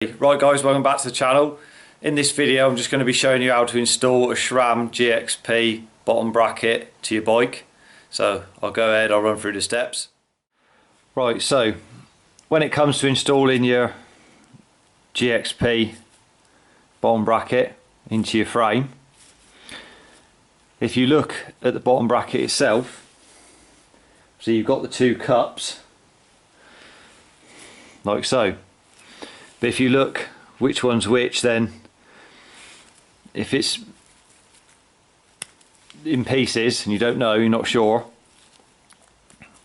Right guys, welcome back to the channel. In this video I'm just going to be showing you how to install a SRAM GXP bottom bracket to your bike. So I'll go ahead, I'll run through the steps. Right, so when it comes to installing your GXP bottom bracket into your frame, if you look at the bottom bracket itself, so you've got the two cups like so. But if you look which one's which, then if it's in pieces and you don't know, you're not sure,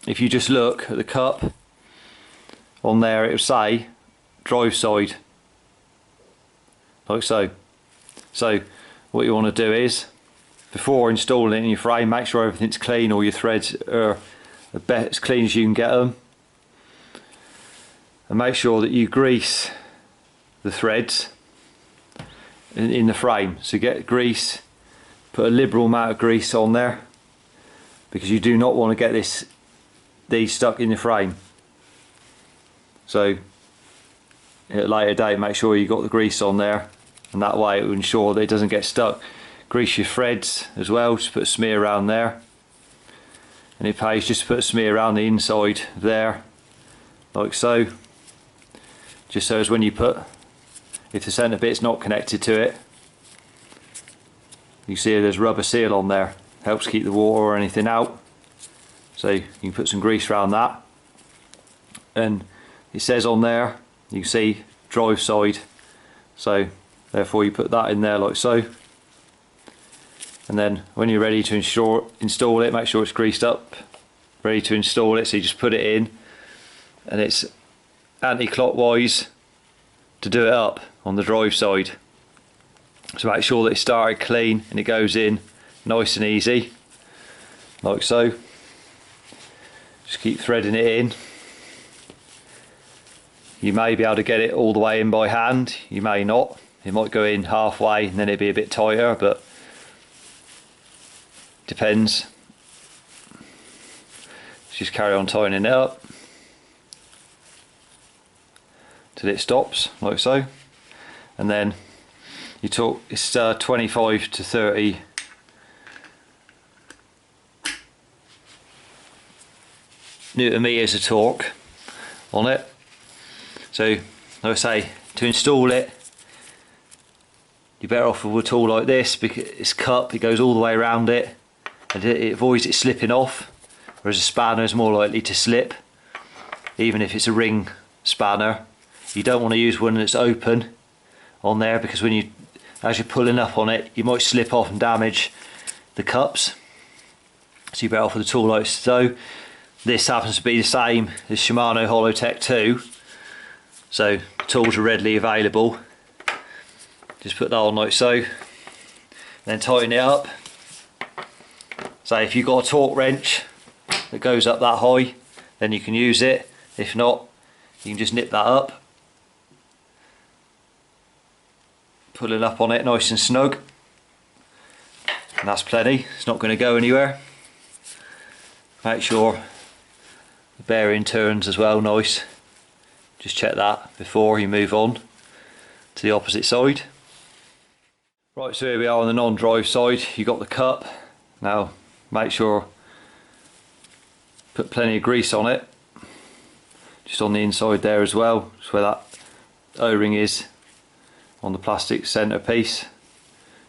if you just look at the cup on there, it will say drive side like so. So what you want to do is, before installing it in your frame, make sure everything's clean, all your threads are as clean as you can get them, and make sure that you grease the threads in the frame. So get grease, put a liberal amount of grease on there, because you do not want to get these stuck in the frame. So at a later date, make sure you got the grease on there, and that way it will ensure that it doesn't get stuck. Grease your threads as well, just put a smear around there, and it pays just to put a smear around the inside there like so, just so as when you put, if the centre bit's not connected to it, you see there's rubber seal on there, helps keep the water or anything out. So you can put some grease around that, and it says on there, you can see drive side, so therefore you put that in there like so. And then when you're ready to install it, make sure it's greased up, ready to install it. So you just put it in, and it's anti-clockwise to do it up on the drive side. So make sure that it's started clean and it goes in nice and easy like so. Just keep threading it in. You may be able to get it all the way in by hand, you may not. It might go in halfway and then it'll be a bit tighter, but depends. Just carry on tightening it up till it stops like so. And then you talk, it's 25 to 30 Newton meters of torque on it. So like I say, to install it, you're better off with a tool like this, because it's cup, it goes all the way around it and it avoids it slipping off, whereas a spanner is more likely to slip, even if it's a ring spanner. You don't want to use one that's open on there, because as you're pulling up on it, you might slip off and damage the cups. So you're better off with a tool like so. This happens to be the same as Shimano Hollowtech 2, so tools are readily available. Just put that on like so, then tighten it up. So if you've got a torque wrench that goes up that high, then you can use it. If not, you can just nip that up, pull it up on it nice and snug, and that's plenty. It's not going to go anywhere. Make sure the bearing turns as well nice. Just check that before you move on to the opposite side. Right, so here we are on the non-drive side. You got the cup. Now make sure, put plenty of grease on it, just on the inside there as well, just where that O-ring is on the plastic centre piece.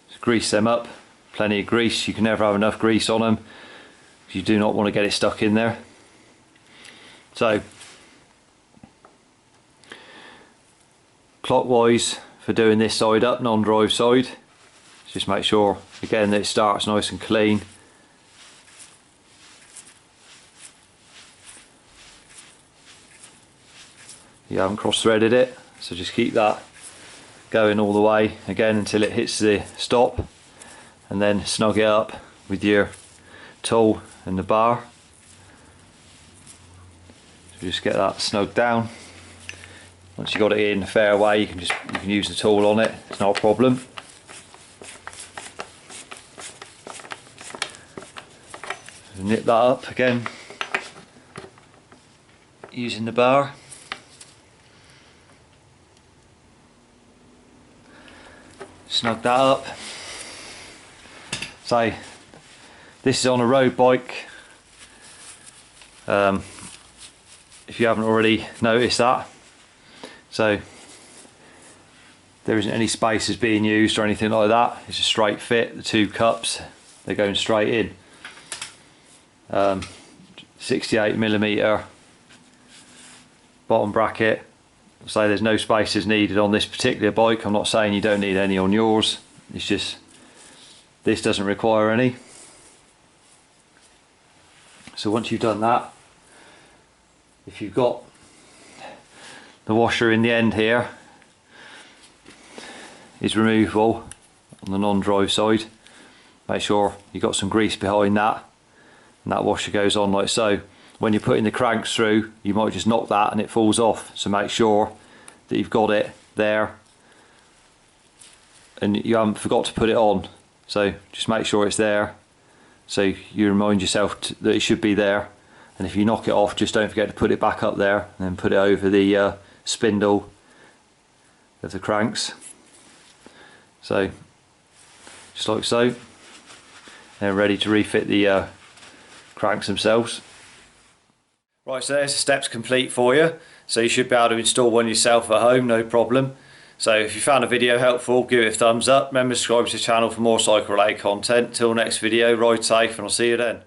Just grease them up, plenty of grease. You can never have enough grease on them, you do not want to get it stuck in there. So clockwise for doing this side up, non-drive side, just make sure again that it starts nice and clean. You haven't cross-threaded it, so just keep that going all the way again until it hits the stop, and then snug it up with your tool and the bar. So just get that snugged down. Once you got it in a fair way, you can use the tool on it, it's not a problem. Nip that up again using the bar. snug that up. So this is on a road bike, if you haven't already noticed that. So there isn't any spacers being used or anything like that. It's a straight fit. The two cups, they're going straight in. 68mm bottom bracket. So there's no spacers needed on this particular bike. I'm not saying you don't need any on yours. It's just this doesn't require any. So once you've done that, if you've got the washer in the end here, is removable on the non-drive side. Make sure you've got some grease behind that, and that washer goes on like so. When you're putting the cranks through, you might just knock that and it falls off, so make sure that you've got it there and you haven't forgot to put it on. So just make sure it's there, so you remind yourself that it should be there, and if you knock it off, just don't forget to put it back up there and then put it over the spindle of the cranks. So just like so, and ready to refit the cranks themselves. Right, so there's the steps complete for you. So you should be able to install one yourself at home, no problem. So if you found the video helpful, give it a thumbs up. Remember to subscribe to the channel for more cycle related content. Till next video, ride safe and I'll see you then.